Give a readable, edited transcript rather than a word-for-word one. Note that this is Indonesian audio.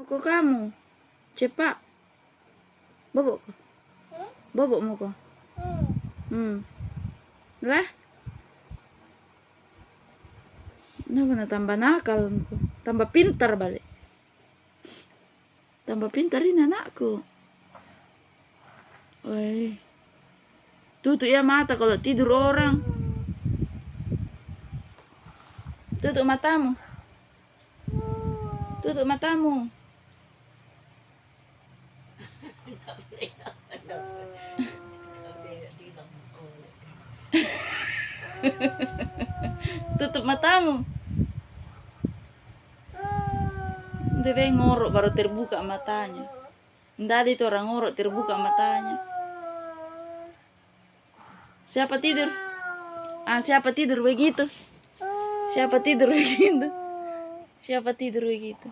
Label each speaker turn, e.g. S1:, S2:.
S1: kok kamu? Cepat. Bobok kok. Bobok mau kok. Lah? Nah, tambah nakal kok. Tambah pintar balik. Tambah pintar ini anakku. Woi. Tutup ya mata kalau tidur orang. Tutup matamu. Tutup matamu. Tutup matamu. Dia ngorok baru terbuka matanya. Tadi itu orang ngorok terbuka matanya. Siapa tidur? Siapa tidur begitu? Siapa tidur begitu? Siapa tidur begitu?